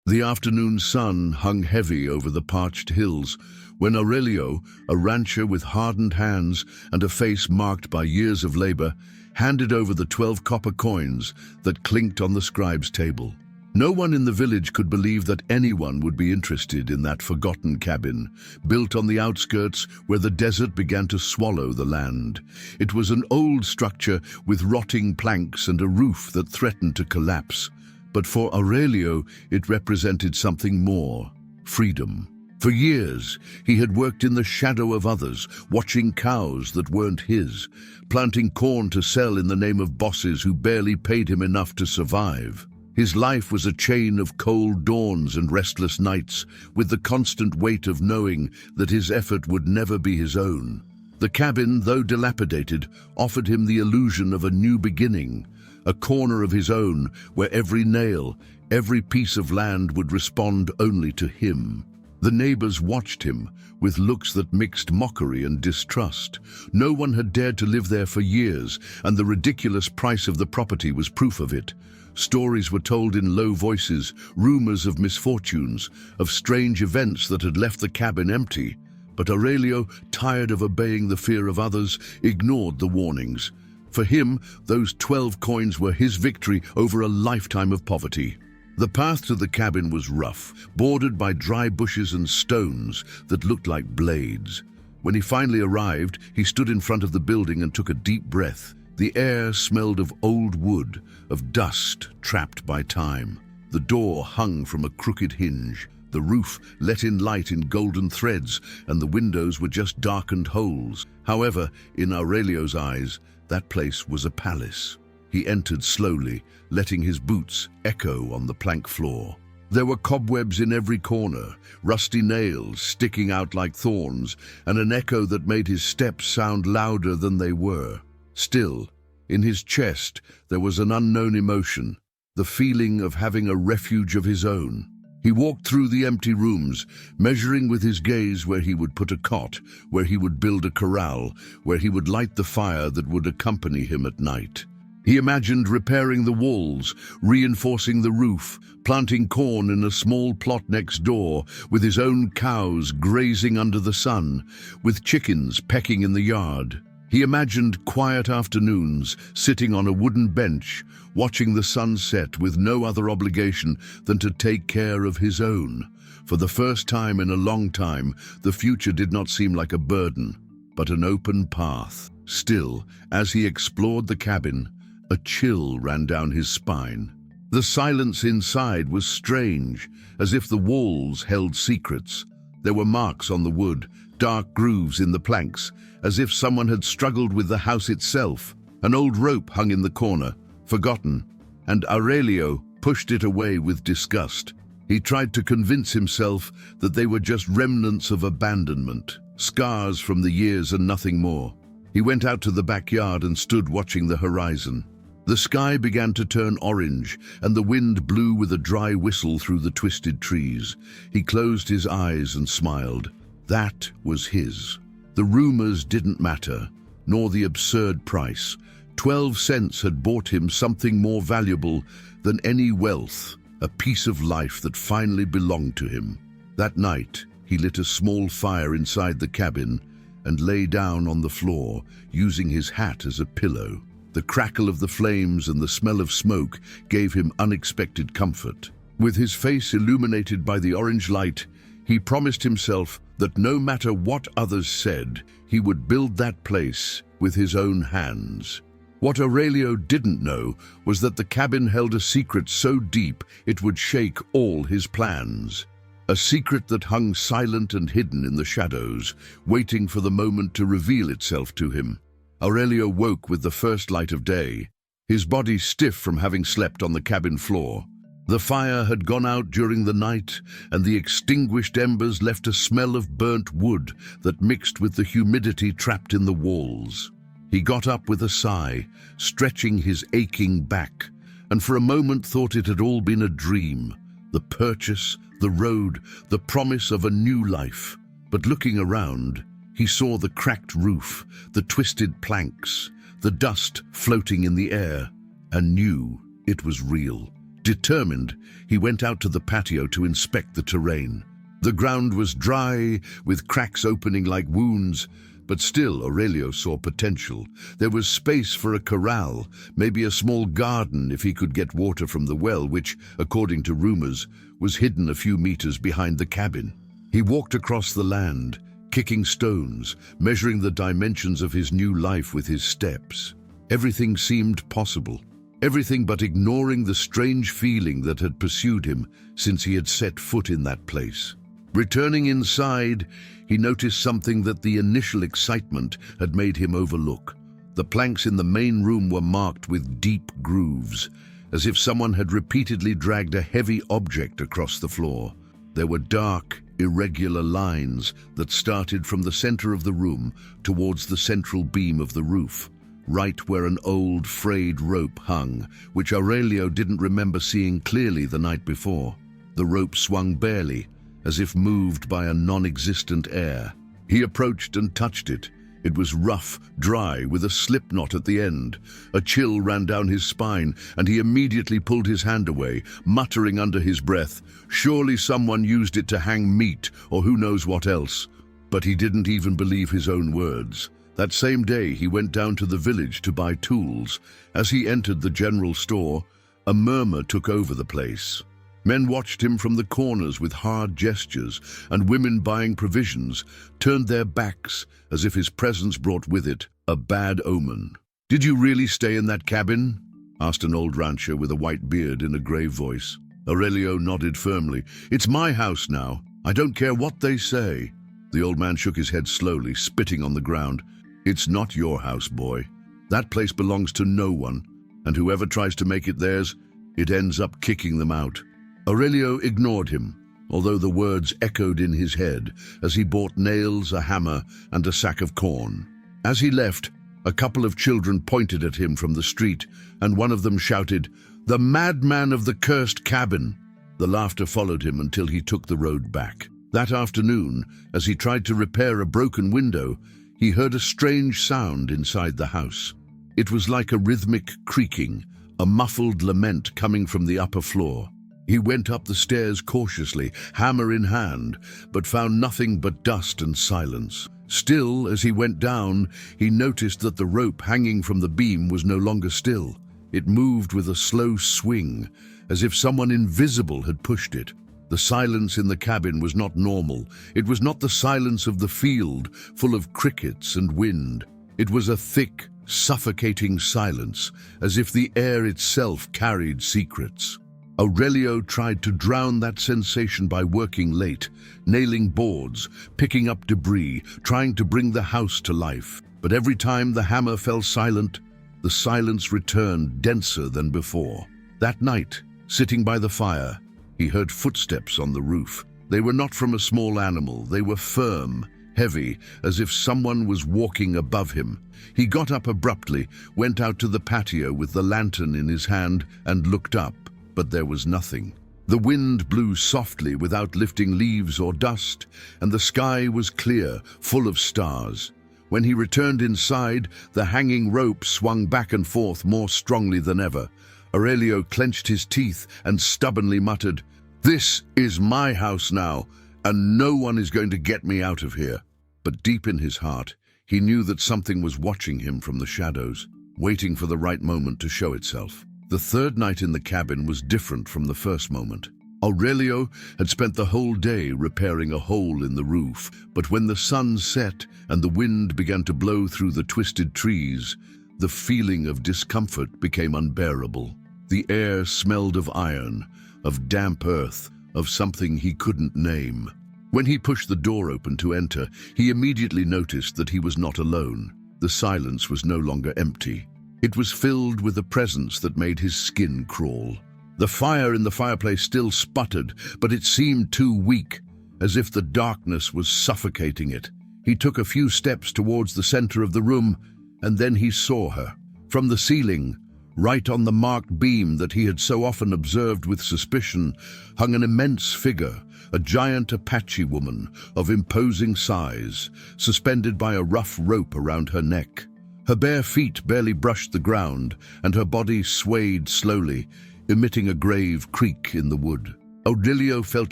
The afternoon sun hung heavy over the parched hills when Aurelio, a rancher with hardened hands and a face marked by years of labor, handed over the 12 copper coins that clinked on the scribe's table. No one in the village could believe that anyone would be interested in that forgotten cabin, built on the outskirts where the desert began to swallow the land. It was an old structure with rotting planks and a roof that threatened to collapse. But for Aurelio, it represented something more: freedom. For years, he had worked in the shadow of others, watching cows that weren't his, planting corn to sell in the name of bosses who barely paid him enough to survive. His life was a chain of cold dawns and restless nights, with the constant weight of knowing that his effort would never be his own. The cabin, though dilapidated, offered him the illusion of a new beginning, a corner of his own where every nail, every piece of land would respond only to him. The neighbors watched him with looks that mixed mockery and distrust. No one had dared to live there for years, and the ridiculous price of the property was proof of it. Stories were told in low voices, rumors of misfortunes, of strange events that had left the cabin empty. But Aurelio, tired of obeying the fear of others, ignored the warnings. For him, those 12 coins were his victory over a lifetime of poverty. The path to the cabin was rough, bordered by dry bushes and stones that looked like blades. When he finally arrived, he stood in front of the building and took a deep breath. The air smelled of old wood, of dust trapped by time. The door hung from a crooked hinge. The roof let in light in golden threads, and the windows were just darkened holes. However, in Aurelio's eyes, that place was a palace. He entered slowly, letting his boots echo on the plank floor. There were cobwebs in every corner, rusty nails sticking out like thorns, and an echo that made his steps sound louder than they were. Still, in his chest, there was an unknown emotion, the feeling of having a refuge of his own. He walked through the empty rooms, measuring with his gaze where he would put a cot, where he would build a corral, where he would light the fire that would accompany him at night. He imagined repairing the walls, reinforcing the roof, planting corn in a small plot next door, with his own cows grazing under the sun, with chickens pecking in the yard. He imagined quiet afternoons, sitting on a wooden bench, watching the sun set with no other obligation than to take care of his own. For the first time in a long time, the future did not seem like a burden, but an open path. Still, as he explored the cabin, a chill ran down his spine. The silence inside was strange, as if the walls held secrets. There were marks on the wood, dark grooves in the planks, as if someone had struggled with the house itself. An old rope hung in the corner, forgotten, and Aurelio pushed it away with disgust. He tried to convince himself that they were just remnants of abandonment, scars from the years and nothing more. He went out to the backyard and stood watching the horizon. The sky began to turn orange, and the wind blew with a dry whistle through the twisted trees. He closed his eyes and smiled. That was his. The rumors didn't matter, nor the absurd price. 12 cents had bought him something more valuable than any wealth, a piece of life that finally belonged to him. That night, he lit a small fire inside the cabin and lay down on the floor, using his hat as a pillow. The crackle of the flames and the smell of smoke gave him unexpected comfort. With his face illuminated by the orange light, he promised himself that no matter what others said, he would build that place with his own hands. What Aurelio didn't know was that the cabin held a secret so deep it would shake all his plans. A secret that hung silent and hidden in the shadows, waiting for the moment to reveal itself to him. Aurelio woke with the first light of day, his body stiff from having slept on the cabin floor. The fire had gone out during the night, and the extinguished embers left a smell of burnt wood that mixed with the humidity trapped in the walls. He got up with a sigh, stretching his aching back, and for a moment thought it had all been a dream. The purchase, the road, the promise of a new life. But looking around, he saw the cracked roof, the twisted planks, the dust floating in the air, and knew it was real. Determined, he went out to the patio to inspect the terrain. The ground was dry, with cracks opening like wounds, but still Aurelio saw potential. There was space for a corral, maybe a small garden if he could get water from the well, which, according to rumors, was hidden a few meters behind the cabin. He walked across the land, kicking stones, measuring the dimensions of his new life with his steps. Everything seemed possible. Everything but ignoring the strange feeling that had pursued him since he had set foot in that place. Returning inside, he noticed something that the initial excitement had made him overlook. The planks in the main room were marked with deep grooves, as if someone had repeatedly dragged a heavy object across the floor. There were dark, irregular lines that started from the center of the room towards the central beam of the roof, right where an old, frayed rope hung, which Aurelio didn't remember seeing clearly the night before. The rope swung barely, as if moved by a non-existent air. He approached and touched it. It was rough, dry, with a slip knot at the end. A chill ran down his spine, and he immediately pulled his hand away, muttering under his breath, "Surely someone used it to hang meat, or who knows what else." But he didn't even believe his own words. That same day, he went down to the village to buy tools. As he entered the general store, a murmur took over the place. Men watched him from the corners with hard gestures, and women buying provisions turned their backs as if his presence brought with it a bad omen. "Did you really stay in that cabin?" asked an old rancher with a white beard in a grave voice. Aurelio nodded firmly. "It's my house now. I don't care what they say." The old man shook his head slowly, spitting on the ground. "It's not your house, boy. That place belongs to no one, and whoever tries to make it theirs, it ends up kicking them out." Aurelio ignored him, although the words echoed in his head as he bought nails, a hammer, and a sack of corn. As he left, a couple of children pointed at him from the street, and one of them shouted, "The madman of the cursed cabin!" The laughter followed him until he took the road back. That afternoon, as he tried to repair a broken window, he heard a strange sound inside the house. It was like a rhythmic creaking, a muffled lament coming from the upper floor. He went up the stairs cautiously, hammer in hand, but found nothing but dust and silence. Still, as he went down, he noticed that the rope hanging from the beam was no longer still. It moved with a slow swing, as if someone invisible had pushed it. The silence in the cabin was not normal. It was not the silence of the field, full of crickets and wind. It was a thick, suffocating silence, as if the air itself carried secrets. Aurelio tried to drown that sensation by working late, nailing boards, picking up debris, trying to bring the house to life. But every time the hammer fell silent, the silence returned denser than before. That night, sitting by the fire, he heard footsteps on the roof. They were not from a small animal. They were firm, heavy, as if someone was walking above him. He got up abruptly, went out to the patio with the lantern in his hand, and looked up. But there was nothing. The wind blew softly without lifting leaves or dust, and the sky was clear, full of stars. When he returned inside, the hanging rope swung back and forth more strongly than ever. Aurelio clenched his teeth and stubbornly muttered, "This is my house now, and no one is going to get me out of here." But deep in his heart, he knew that something was watching him from the shadows, waiting for the right moment to show itself. The third night in the cabin was different from the first moment. Aurelio had spent the whole day repairing a hole in the roof, but when the sun set and the wind began to blow through the twisted trees, the feeling of discomfort became unbearable. The air smelled of iron, of damp earth, of something he couldn't name. When he pushed the door open to enter, he immediately noticed that he was not alone. The silence was no longer empty. It was filled with a presence that made his skin crawl. The fire in the fireplace still sputtered, but it seemed too weak, as if the darkness was suffocating it. He took a few steps towards the center of the room, and then he saw her. From the ceiling, right on the marked beam that he had so often observed with suspicion, hung an immense figure, a giant Apache woman of imposing size, suspended by a rough rope around her neck. Her bare feet barely brushed the ground, and her body swayed slowly, emitting a grave creak in the wood. Aurelio felt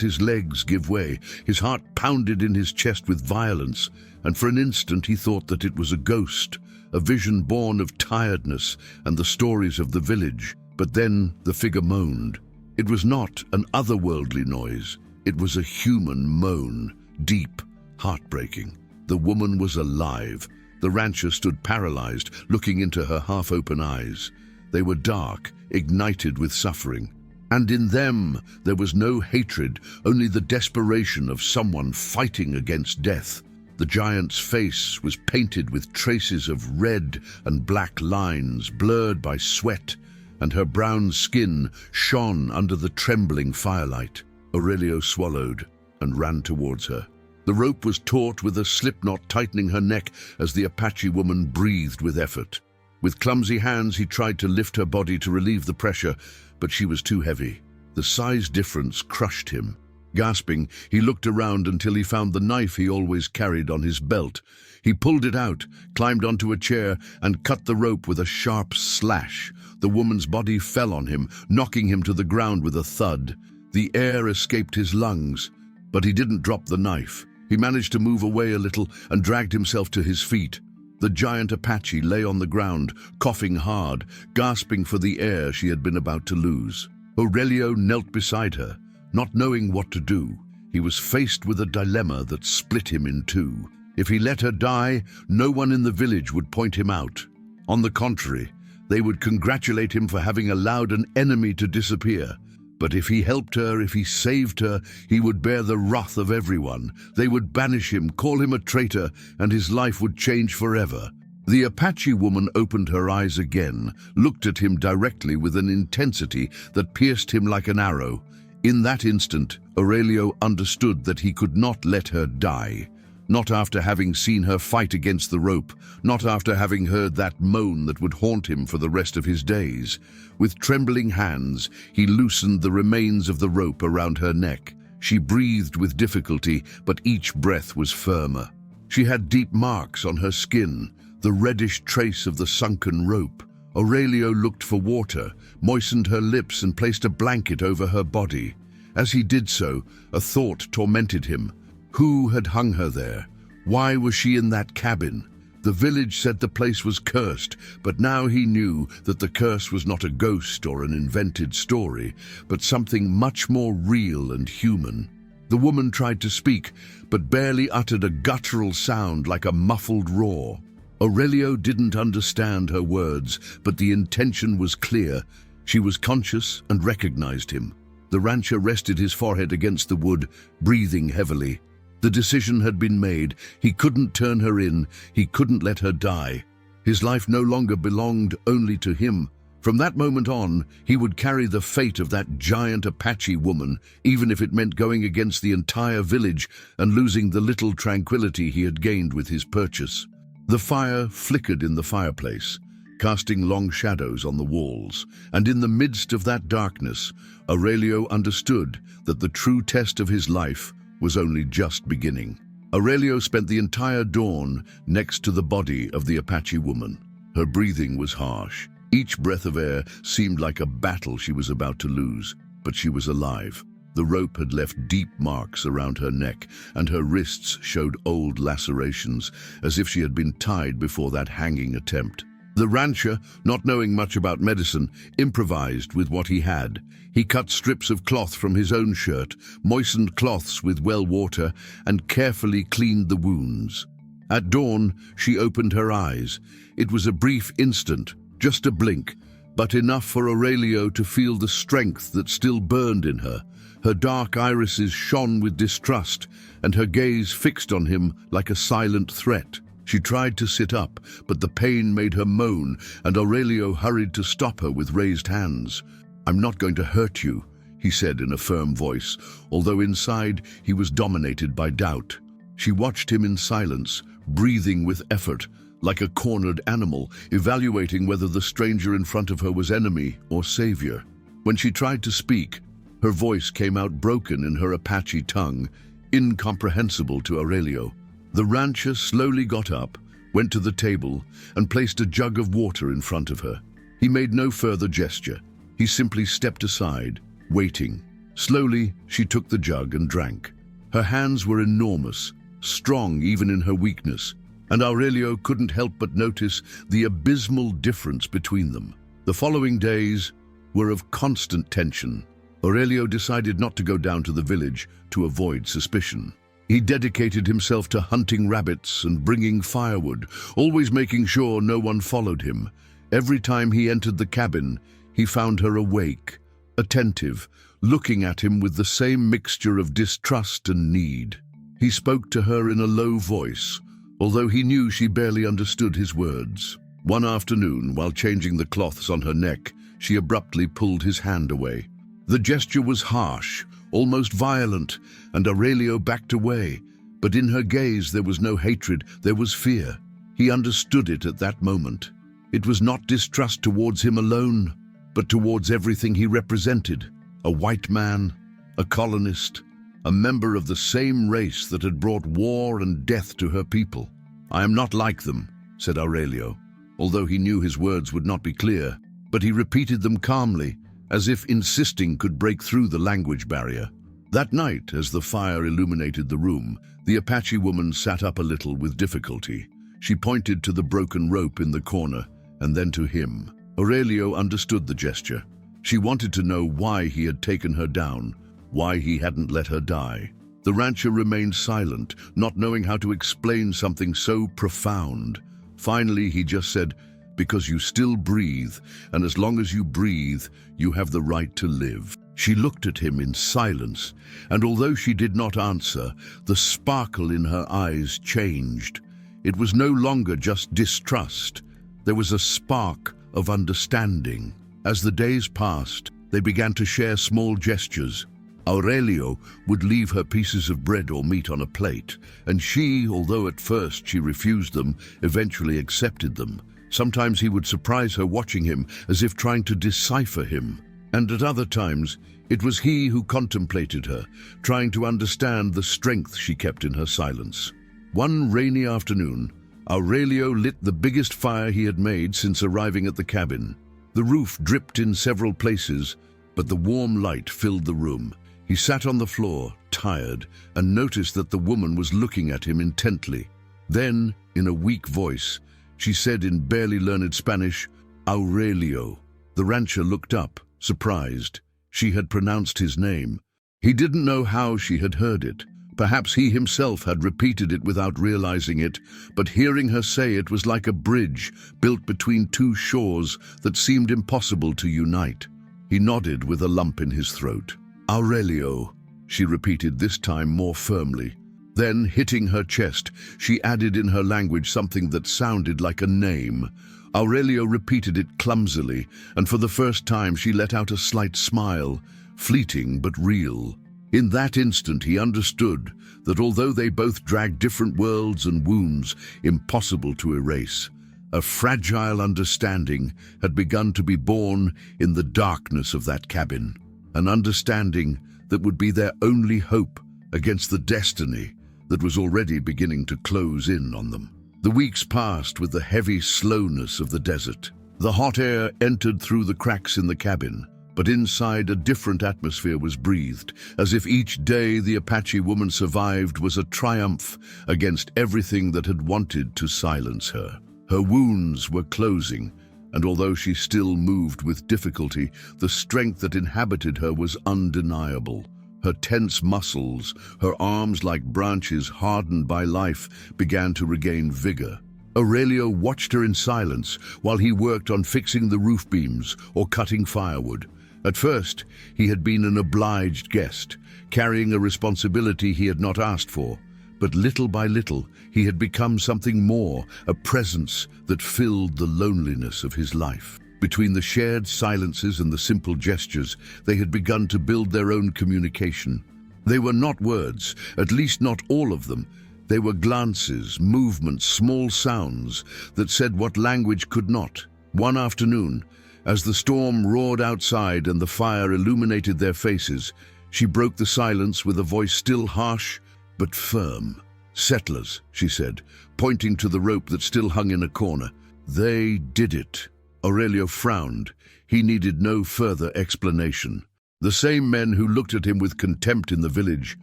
his legs give way. His heart pounded in his chest with violence, and for an instant he thought that it was a ghost, a vision born of tiredness and the stories of the village. But then the figure moaned. It was not an otherworldly noise. It was a human moan, deep, heartbreaking. The woman was alive. The rancher stood paralyzed, looking into her half-open eyes. They were dark, ignited with suffering. And in them there was no hatred, only the desperation of someone fighting against death. The giant's face was painted with traces of red and black lines, blurred by sweat, and her brown skin shone under the trembling firelight. Aurelio swallowed and ran towards her. The rope was taut with a slipknot tightening her neck as the Apache woman breathed with effort. With clumsy hands he tried to lift her body to relieve the pressure, but she was too heavy. The size difference crushed him. Gasping, he looked around until he found the knife he always carried on his belt. He pulled it out, climbed onto a chair, and cut the rope with a sharp slash. The woman's body fell on him, knocking him to the ground with a thud. The air escaped his lungs, but he didn't drop the knife. He managed to move away a little and dragged himself to his feet. The giant Apache lay on the ground, coughing hard, gasping for the air she had been about to lose. Aurelio knelt beside her, not knowing what to do. He was faced with a dilemma that split him in two. If he let her die, no one in the village would point him out. On the contrary, they would congratulate him for having allowed an enemy to disappear. But if he helped her, if he saved her, he would bear the wrath of everyone. They would banish him, call him a traitor, and his life would change forever. The Apache woman opened her eyes again, looked at him directly with an intensity that pierced him like an arrow. In that instant, Aurelio understood that he could not let her die. Not after having seen her fight against the rope, not after having heard that moan that would haunt him for the rest of his days. With trembling hands, he loosened the remains of the rope around her neck. She breathed with difficulty, but each breath was firmer. She had deep marks on her skin, the reddish trace of the sunken rope. Aurelio looked for water, moistened her lips, and placed a blanket over her body. As he did so, a thought tormented him. Who had hung her there? Why was she in that cabin? The village said the place was cursed, but now he knew that the curse was not a ghost or an invented story, but something much more real and human. The woman tried to speak, but barely uttered a guttural sound like a muffled roar. Aurelio didn't understand her words, but the intention was clear. She was conscious and recognized him. The rancher rested his forehead against the wood, breathing heavily. The decision had been made. He couldn't turn her in. He couldn't let her die. His life no longer belonged only to him. From that moment on, he would carry the fate of that giant Apache woman, even if it meant going against the entire village and losing the little tranquility he had gained with his purchase. The fire flickered in the fireplace, casting long shadows on the walls, and in the midst of that darkness, Aurelio understood that the true test of his life was only just beginning. Aurelio spent the entire dawn next to the body of the Apache woman. Her breathing was harsh. Each breath of air seemed like a battle she was about to lose, but she was alive. The rope had left deep marks around her neck, and her wrists showed old lacerations, as if she had been tied before that hanging attempt. The rancher, not knowing much about medicine, improvised with what he had. He cut strips of cloth from his own shirt, moistened cloths with well water, and carefully cleaned the wounds. At dawn, she opened her eyes. It was a brief instant, just a blink, but enough for Aurelio to feel the strength that still burned in her. Her dark irises shone with distrust, and her gaze fixed on him like a silent threat. She tried to sit up, but the pain made her moan, and Aurelio hurried to stop her with raised hands. "I'm not going to hurt you," he said in a firm voice, although inside he was dominated by doubt. She watched him in silence, breathing with effort, like a cornered animal, evaluating whether the stranger in front of her was enemy or savior. When she tried to speak, her voice came out broken in her Apache tongue, incomprehensible to Aurelio. The rancher slowly got up, went to the table, and placed a jug of water in front of her. He made no further gesture. He simply stepped aside, waiting. Slowly, she took the jug and drank. Her hands were enormous, strong even in her weakness, and Aurelio couldn't help but notice the abysmal difference between them. The following days were of constant tension. Aurelio decided not to go down to the village to avoid suspicion. He dedicated himself to hunting rabbits and bringing firewood, always making sure no one followed him. Every time he entered the cabin, he found her awake, attentive, looking at him with the same mixture of distrust and need. He spoke to her in a low voice, although he knew she barely understood his words. One afternoon, while changing the cloths on her neck, she abruptly pulled his hand away. The gesture was harsh, almost violent, and Aurelio backed away. But in her gaze there was no hatred, there was fear. He understood it at that moment. It was not distrust towards him alone, but towards everything he represented. A white man, a colonist, a member of the same race that had brought war and death to her people. "I am not like them," said Aurelio, although he knew his words would not be clear, but he repeated them calmly, as if insisting could break through the language barrier. That night, as the fire illuminated the room, the Apache woman sat up a little with difficulty. She pointed to the broken rope in the corner, and then to him. Aurelio understood the gesture. She wanted to know why he had taken her down, why he hadn't let her die. The rancher remained silent, not knowing how to explain something so profound. Finally, he just said, "Because you still breathe, and as long as you breathe, you have the right to live." She looked at him in silence, and although she did not answer, the sparkle in her eyes changed. It was no longer just distrust. There was a spark of understanding. As the days passed, they began to share small gestures. Aurelio would leave her pieces of bread or meat on a plate, and she, although at first she refused them, eventually accepted them. Sometimes he would surprise her watching him, as if trying to decipher him. And at other times, it was he who contemplated her, trying to understand the strength she kept in her silence. One rainy afternoon, Aurelio lit the biggest fire he had made since arriving at the cabin. The roof dripped in several places, but the warm light filled the room. He sat on the floor, tired, and noticed that the woman was looking at him intently. Then, in a weak voice, she said in barely learned Spanish, "Aurelio." The rancher looked up, surprised. She had pronounced his name. He didn't know how she had heard it. Perhaps he himself had repeated it without realizing it, but hearing her say it was like a bridge built between two shores that seemed impossible to unite. He nodded with a lump in his throat. "Aurelio," she repeated, this time more firmly. Then, hitting her chest, she added in her language something that sounded like a name. Aurelio repeated it clumsily, and for the first time she let out a slight smile, fleeting but real. In that instant he understood that although they both dragged different worlds and wounds impossible to erase, a fragile understanding had begun to be born in the darkness of that cabin, an understanding that would be their only hope against the destiny that was already beginning to close in on them. The weeks passed with the heavy slowness of the desert. The hot air entered through the cracks in the cabin, but inside a different atmosphere was breathed, as if each day the Apache woman survived was a triumph against everything that had wanted to silence her. Her wounds were closing, and although she still moved with difficulty, the strength that inhabited her was undeniable. Her tense muscles, her arms like branches hardened by life, began to regain vigor. Aurelio watched her in silence while he worked on fixing the roof beams or cutting firewood. At first, he had been an obliged guest, carrying a responsibility he had not asked for. But little by little, he had become something more, a presence that filled the loneliness of his life. Between the shared silences and the simple gestures, they had begun to build their own communication. They were not words, at least not all of them. They were glances, movements, small sounds that said what language could not. One afternoon, as the storm roared outside and the fire illuminated their faces, she broke the silence with a voice still harsh but firm. "Settlers," she said, pointing to the rope that still hung in a corner. "They did it." Aurelio frowned. He needed no further explanation. The same men who looked at him with contempt in the village,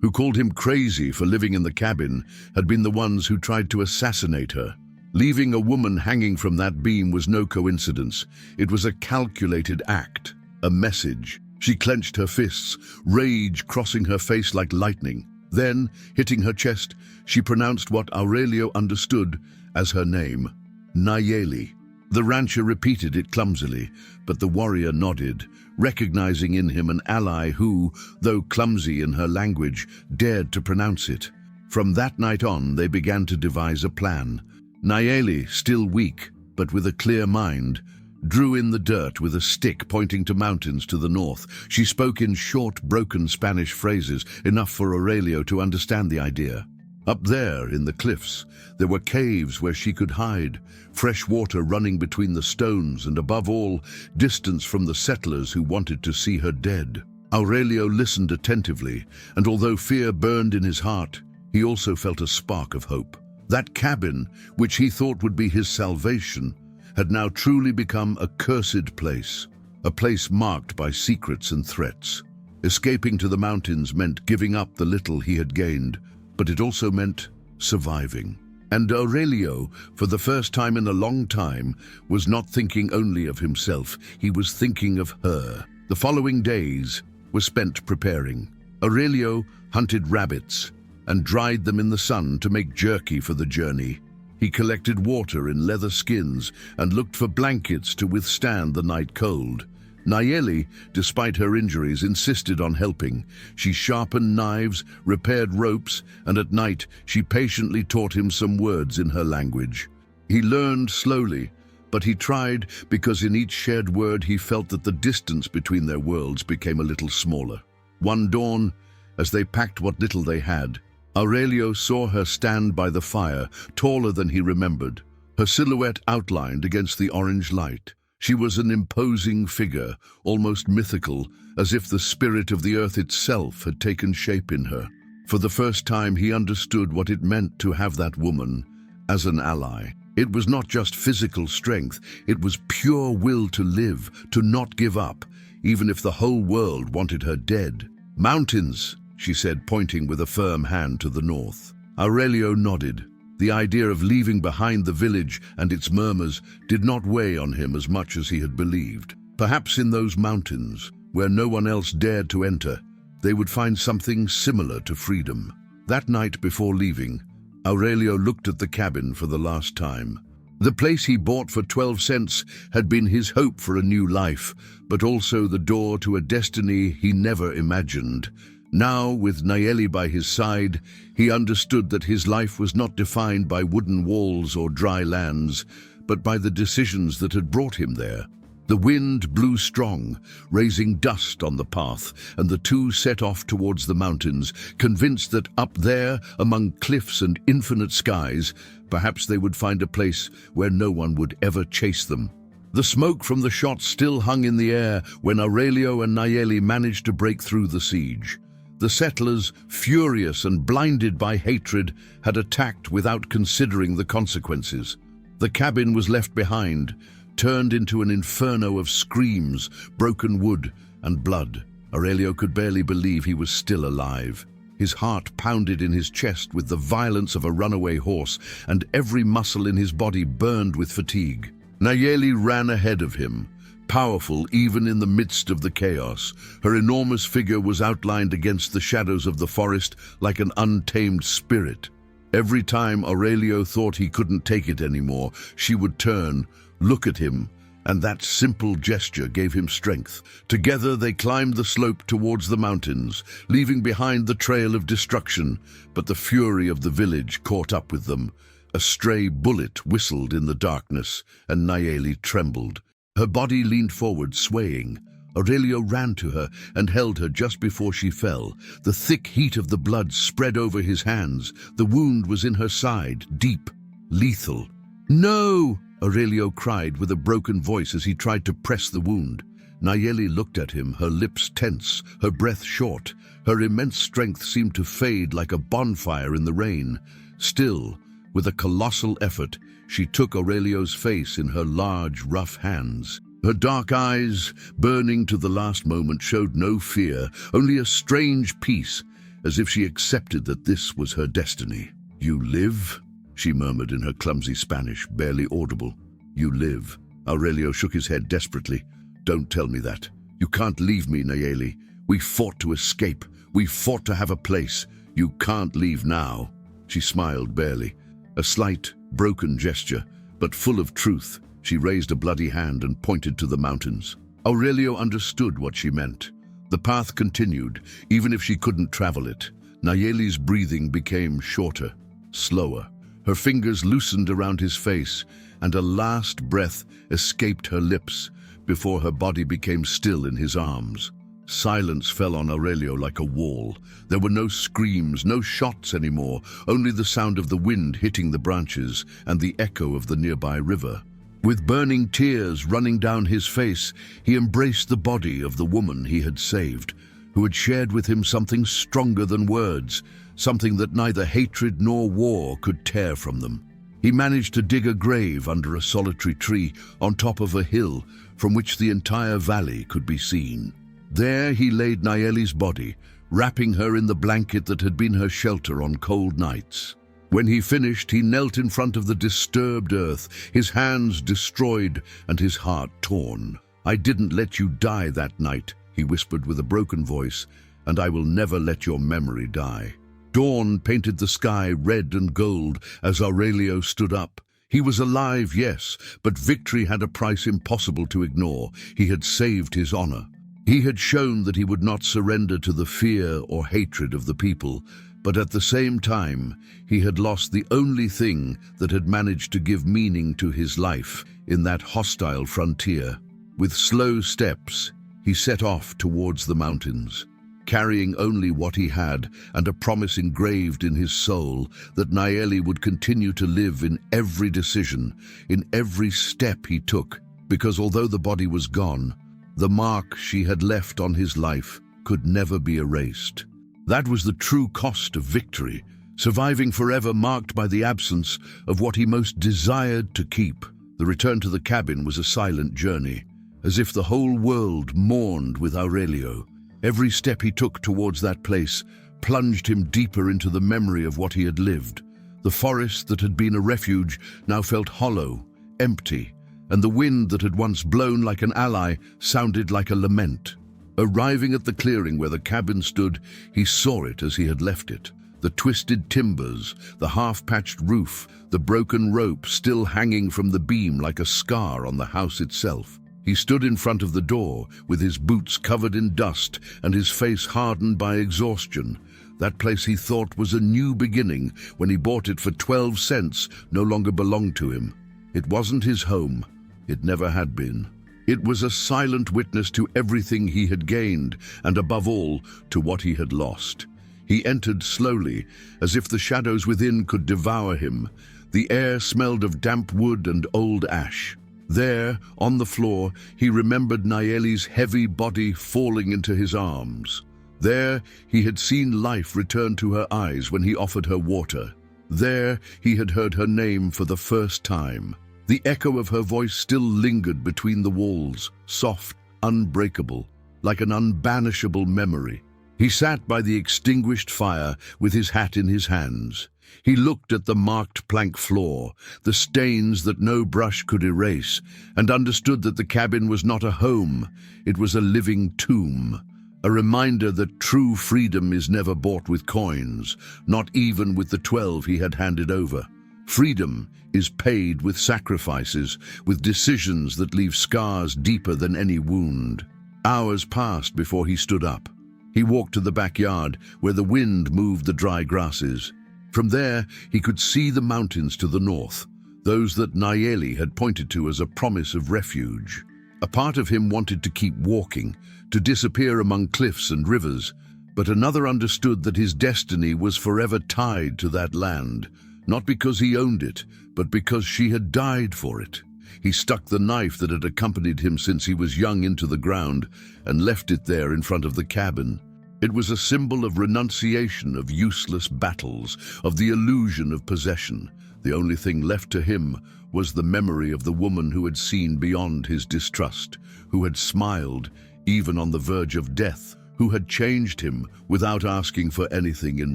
who called him crazy for living in the cabin, had been the ones who tried to assassinate her. Leaving a woman hanging from that beam was no coincidence. It was a calculated act, a message. She clenched her fists, rage crossing her face like lightning. Then, hitting her chest, she pronounced what Aurelio understood as her name, Nayeli. The rancher repeated it clumsily, but the warrior nodded, recognizing in him an ally who, though clumsy in her language, dared to pronounce it. From that night on, they began to devise a plan. Nayeli, still weak, but with a clear mind, drew in the dirt with a stick pointing to mountains to the north. She spoke in short, broken Spanish phrases, enough for Aurelio to understand the idea. Up there, in the cliffs, there were caves where she could hide, fresh water running between the stones, and above all, distance from the settlers who wanted to see her dead. Aurelio listened attentively, and although fear burned in his heart, he also felt a spark of hope. That cabin, which he thought would be his salvation, had now truly become a cursed place, a place marked by secrets and threats. Escaping to the mountains meant giving up the little he had gained, but it also meant surviving. And Aurelio, for the first time in a long time, was not thinking only of himself, he was thinking of her. The following days were spent preparing. Aurelio hunted rabbits and dried them in the sun to make jerky for the journey. He collected water in leather skins and looked for blankets to withstand the night cold. Nayeli, despite her injuries, insisted on helping. She sharpened knives, repaired ropes, and at night she patiently taught him some words in her language. He learned slowly, but he tried because in each shared word he felt that the distance between their worlds became a little smaller. One dawn, as they packed what little they had, Aurelio saw her stand by the fire, taller than he remembered, her silhouette outlined against the orange light. She was an imposing figure, almost mythical, as if the spirit of the earth itself had taken shape in her. For the first time he understood what it meant to have that woman as an ally. It was not just physical strength, it was pure will to live, to not give up, even if the whole world wanted her dead. "Mountains," she said, pointing with a firm hand to the north. Aurelio nodded. The idea of leaving behind the village and its murmurs did not weigh on him as much as he had believed. Perhaps in those mountains, where no one else dared to enter, they would find something similar to freedom. That night before leaving, Aurelio looked at the cabin for the last time. The place he bought for 12 cents had been his hope for a new life, but also the door to a destiny he never imagined. Now, with Nayeli by his side, he understood that his life was not defined by wooden walls or dry lands, but by the decisions that had brought him there. The wind blew strong, raising dust on the path, and the two set off towards the mountains, convinced that up there, among cliffs and infinite skies, perhaps they would find a place where no one would ever chase them. The smoke from the shots still hung in the air when Aurelio and Nayeli managed to break through the siege. The settlers, furious and blinded by hatred, had attacked without considering the consequences. The cabin was left behind, turned into an inferno of screams, broken wood, and blood. Aurelio could barely believe he was still alive. His heart pounded in his chest with the violence of a runaway horse, and every muscle in his body burned with fatigue. Nayeli ran ahead of him, powerful even in the midst of the chaos. Her enormous figure was outlined against the shadows of the forest like an untamed spirit. Every time Aurelio thought he couldn't take it anymore, she would turn, look at him, and that simple gesture gave him strength. Together they climbed the slope towards the mountains, leaving behind the trail of destruction, but the fury of the village caught up with them. A stray bullet whistled in the darkness, and Nayeli trembled. Her body leaned forward, swaying. Aurelio ran to her and held her just before she fell. The thick heat of the blood spread over his hands. The wound was in her side, deep, lethal. "No!" Aurelio cried with a broken voice as he tried to press the wound. Nayeli looked at him, her lips tense, her breath short. Her immense strength seemed to fade like a bonfire in the rain. Still, with a colossal effort, She took Aurelio's face in her large, rough hands. Her dark eyes, burning to the last moment, showed no fear, only a strange peace, as if she accepted that this was her destiny. "You live?" she murmured in her clumsy Spanish, barely audible. "You live." Aurelio shook his head desperately. "Don't tell me that. You can't leave me, Nayeli. We fought to escape. We fought to have a place. You can't leave now." She smiled barely, a slight, broken gesture, but full of truth. She raised a bloody hand and pointed to the mountains. Aurelio understood what she meant. The path continued, even if she couldn't travel it. Nayeli's breathing became shorter, slower. Her fingers loosened around his face, and a last breath escaped her lips before her body became still in his arms. Silence fell on Aurelio like a wall. There were no screams, no shots anymore, only the sound of the wind hitting the branches and the echo of the nearby river. With burning tears running down his face, he embraced the body of the woman he had saved, who had shared with him something stronger than words, something that neither hatred nor war could tear from them. He managed to dig a grave under a solitary tree on top of a hill from which the entire valley could be seen. There he laid Nayeli's body, wrapping her in the blanket that had been her shelter on cold nights. When he finished, he knelt in front of the disturbed earth, his hands destroyed and his heart torn. "I didn't let you die that night," he whispered with a broken voice, "and I will never let your memory die." Dawn painted the sky red and gold as Aurelio stood up. He was alive, yes, but victory had a price impossible to ignore. He had saved his honor. He had shown that he would not surrender to the fear or hatred of the people, but at the same time, he had lost the only thing that had managed to give meaning to his life in that hostile frontier. With slow steps, he set off towards the mountains, carrying only what he had and a promise engraved in his soul that Nayeli would continue to live in every decision, in every step he took, because although the body was gone, the mark she had left on his life could never be erased. That was the true cost of victory, surviving forever marked by the absence of what he most desired to keep. The return to the cabin was a silent journey, as if the whole world mourned with Aurelio. Every step he took towards that place plunged him deeper into the memory of what he had lived. The forest that had been a refuge now felt hollow, empty, and the wind that had once blown like an ally sounded like a lament. Arriving at the clearing where the cabin stood, he saw it as he had left it. The twisted timbers, the half-patched roof, the broken rope still hanging from the beam like a scar on the house itself. He stood in front of the door, with his boots covered in dust and his face hardened by exhaustion. That place he thought was a new beginning when he bought it for 12 cents no longer belonged to him. It wasn't his home. It never had been. It was a silent witness to everything he had gained, and above all, to what he had lost. He entered slowly, as if the shadows within could devour him. The air smelled of damp wood and old ash. There, on the floor, he remembered Nayeli's heavy body falling into his arms. There, he had seen life return to her eyes when he offered her water. There, he had heard her name for the first time. The echo of her voice still lingered between the walls, soft, unbreakable, like an unbanishable memory. He sat by the extinguished fire with his hat in his hands. He looked at the marked plank floor, the stains that no brush could erase, and understood that the cabin was not a home, it was a living tomb. A reminder that true freedom is never bought with coins, not even with the 12 he had handed over. Freedom is paid with sacrifices, with decisions that leave scars deeper than any wound. Hours passed before he stood up. He walked to the backyard, where the wind moved the dry grasses. From there, he could see the mountains to the north, those that Nayeli had pointed to as a promise of refuge. A part of him wanted to keep walking, to disappear among cliffs and rivers, but another understood that his destiny was forever tied to that land, not because he owned it, but because she had died for it. He stuck the knife that had accompanied him since he was young into the ground and left it there in front of the cabin. It was a symbol of renunciation of useless battles, of the illusion of possession. The only thing left to him was the memory of the woman who had seen beyond his distrust, who had smiled even on the verge of death, who had changed him without asking for anything in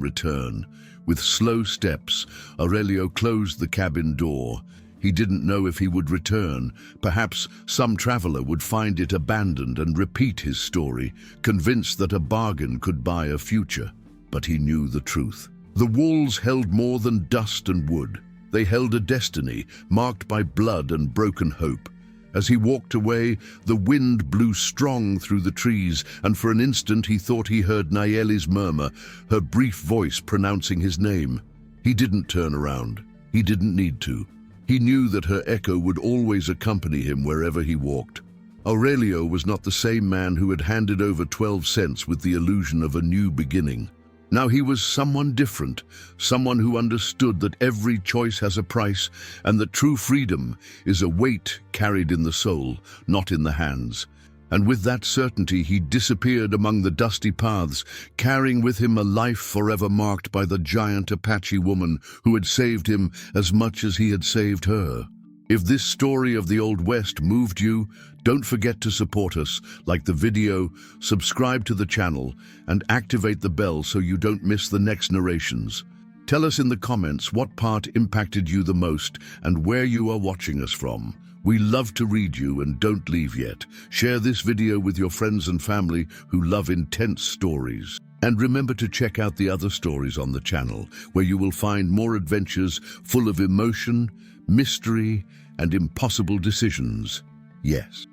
return. With slow steps, Aurelio closed the cabin door. He didn't know if he would return. Perhaps some traveler would find it abandoned and repeat his story, convinced that a bargain could buy a future. But he knew the truth. The walls held more than dust and wood. They held a destiny marked by blood and broken hope. As he walked away, the wind blew strong through the trees, and for an instant he thought he heard Nayeli's murmur, her brief voice pronouncing his name. He didn't turn around. He didn't need to. He knew that her echo would always accompany him wherever he walked. Aurelio was not the same man who had handed over 12 cents with the illusion of a new beginning. Now he was someone different, someone who understood that every choice has a price and that true freedom is a weight carried in the soul, not in the hands. And with that certainty he disappeared among the dusty paths, carrying with him a life forever marked by the giant Apache woman who had saved him as much as he had saved her. If this story of the Old West moved you, don't forget to support us, like the video, subscribe to the channel, and activate the bell so you don't miss the next narrations. Tell us in the comments what part impacted you the most and where you are watching us from. We love to read you, and don't leave yet. Share this video with your friends and family who love intense stories. And remember to check out the other stories on the channel, where you will find more adventures full of emotion, mystery, and impossible decisions. Yes.